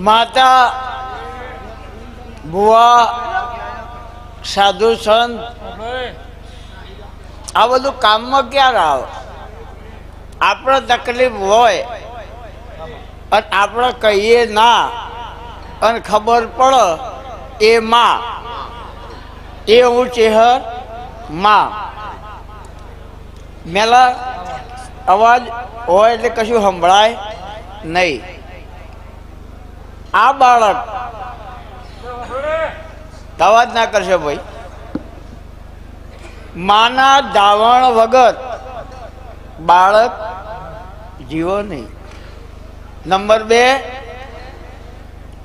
માતા બુઆ સાધુ સંત આ બધું કામમાં ક્યારે આવે? આપણે તકલીફ હોય અને આપણે કહીએ ના અને ખબર પડે એ માં, એ હું ચેહર માં. મેલા અવાજ હોય એટલે કશું સંભળાય નહીં. આ બાળક અવાજ ના કરશે ભાઈ. માના ધાવણ વગર બાળક જીવો નહીં. નંબર 2,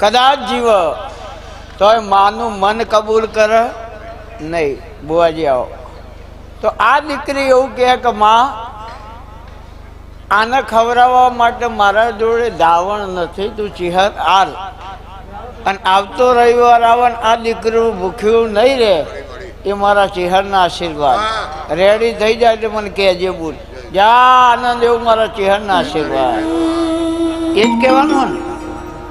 કદાચ જીવ તોય માનું મન કબૂલ કરે નહીં. બુઆજી આવો. તો આ દીકરી એવું કહે કે માં, આને ખવડાવવા માટે મારા જોડે ધાવણ નથી, તું ચિહર આલ. અને આવતો રવિવાર આવે ને આ દીકરીનું ભૂખ્યું નહીં રહે, એ મારા ચિહરના આશીર્વાદ. રેડી થઈ જાય એટલે મને કહેજે બોલ, જા આનંદ એવું મારા ચિહરના આશીર્વાદ. એ જ કહેવાનું ને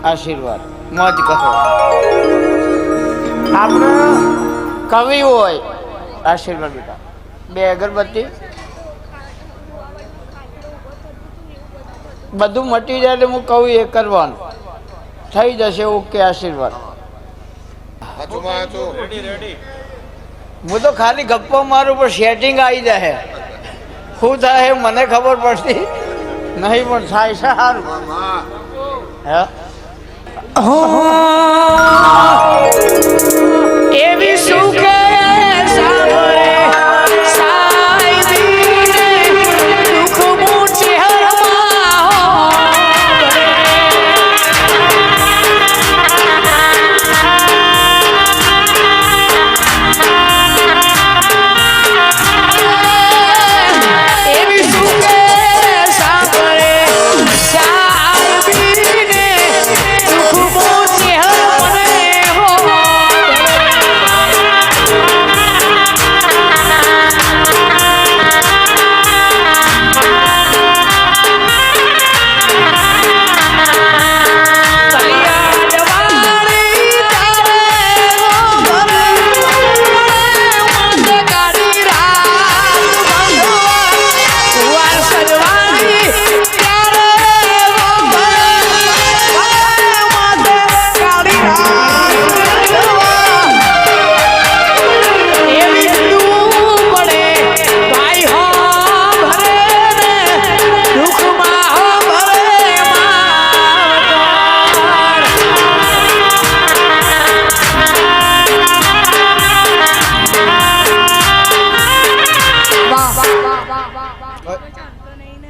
આશીર્વાદ. મોજ કરો. આપણે કવિ હોય આશીર્વાદ બેટા. 2 અગરબત્તી બધું મટી જાય એટલે હું કહું એ કરવાનું થઈ જશે. ઓકે આશીર્વાદ. હું તો ખાલી ગપ્પો મારું પણ સેટિંગ આવી જાય. શું થાય મને ખબર પડતી નહીં પણ થાય છે સારું. હે એવી સુખે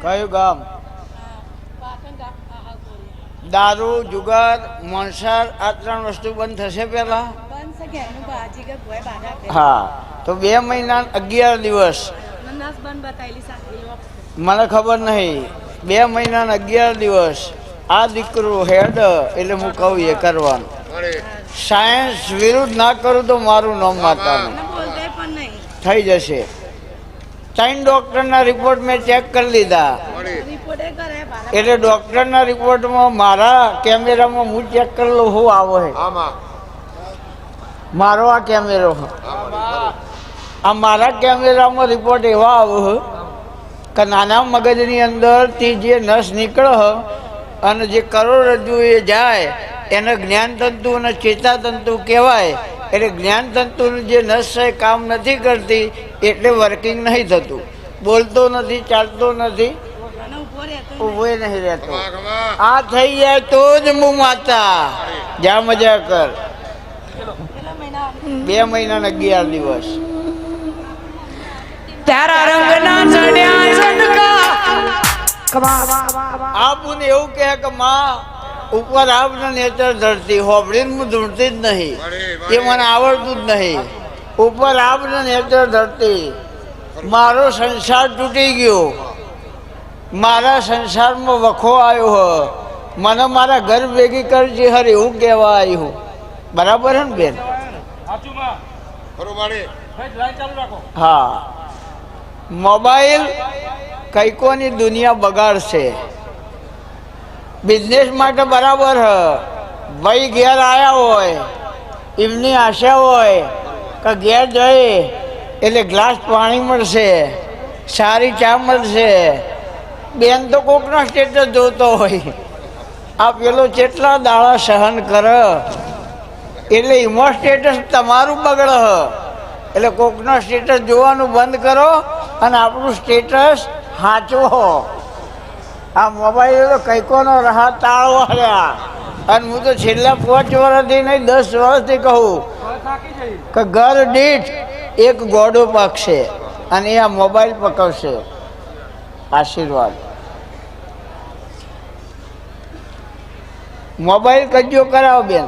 કયું ગામ? દારૂ, જુગાર, મોણસાર આ 3 વસ્તુ બંધ થશે પેલા? હા. તો 2 મહિના 11 દિવસ મને ખબર નહીં. 2 મહિના 11 દિવસ આ દીકરું હેડ એટલે હું કહું એ કરવાનું. સાયન્સ વિરુદ્ધ ના કરું તો મારું નામ માતાનું થઈ જશે. 3 ડોક્ટરના રિપોર્ટ મેં ચેક કરી લીધા એટલે ડોક્ટરના રિપોર્ટમાં મારા કેમેરામાં હું ચેક કરી લઉં શું આવો હે. મારો આ કેમેરો આ મારા કેમેરામાં રિપોર્ટ એવા આવે કે નાના મગજની અંદરથી જે નસ નીકળે અને જે કરોડરજ્જુ એ જાય એને જ્ઞાનતંતુ અને ચેતાતંતુ કહેવાય. એટલે જ્ઞાનતંતુની જે નસ છે કામ નથી કરતી એટલે વર્કિંગ નહીં થતું. બોલતો નથી, ચાલતો નથી, ઉભો નહીં રહેતો. આ થઈ જાય તો જ હું માતા. જા મજા કર. 2 મહિના 11 દિવસ તારા રંગના ચડ્યા ઝંડકા. આપને એવું કહે કે માં ઉપર આપને નેચર ધરતી હોબળીને હું ધૂણતી જ નહીં, એ મને આવડતું જ નહીં. ઉપર આપને નેચર ધરતી. મારો સંસાર તૂટી ગયો, મારા સંસારમાં વખો આવ્યો હ, મને મારા ઘર ભેગી કરજે હર એવું કહેવા આવ્યું. બરાબર હે ને બેન? હા. મોબાઈલ કઈકોની દુનિયા બગાડશે. બિઝનેસ માટે બરાબર હ, ભાઈ ઘેર આવ્યા હોય એમની આશા હોય કે ઘેર જઈ એટલે ગ્લાસ પાણી મળશે, સારી ચા મળશે. બેન તો કોકનો સ્ટેટસ જોતો હોય, આ પેલો કેટલા દાડા સહન કરે એટલે એમાં સ્ટેટસ તમારું બગડે. એટલે કોકનો સ્ટેટસ જોવાનું બંધ કરો અને આપણું સ્ટેટસ સાચવો. આ મોબાઈલ તો કંઈકોનો રાહ તાળવા રહ્યા. અને હું તો છેલ્લા 5 વર્ષથી નહીં 10 વર્ષથી કહું કે ઘર દીઠ એક ગોડો પાકશે અને એ આ મોબાઈલ પકવશે. આશીર્વાદ. મોબાઈલ કજ્જો કરાવો બેન,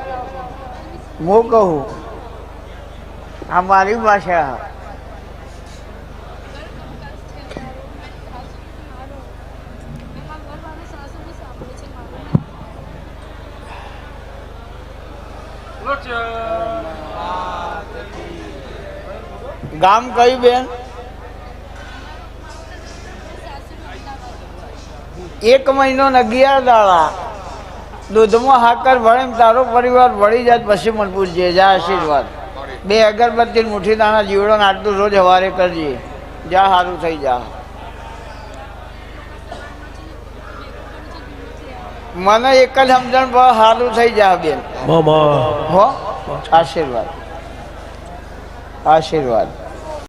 હું કહું આ મારી ભાષા. ગામ કઈ બેન? 1 મહિનો ને 11 દાડા દૂધમાં હાકર ભળે તારો પરિવાર ભળી જાય પછી મને પૂછજે. જા આશીર્વાદ. 2 અગરબત્તી મુઠ્ઠી દાણા જીવડો ને આટલું રોજ સવારે કરજે. જા સારું થઈ જા. મને એક જ સમજણ સારું થઈ જા બેન. હો આશીર્વાદ. આશીર્વાદ.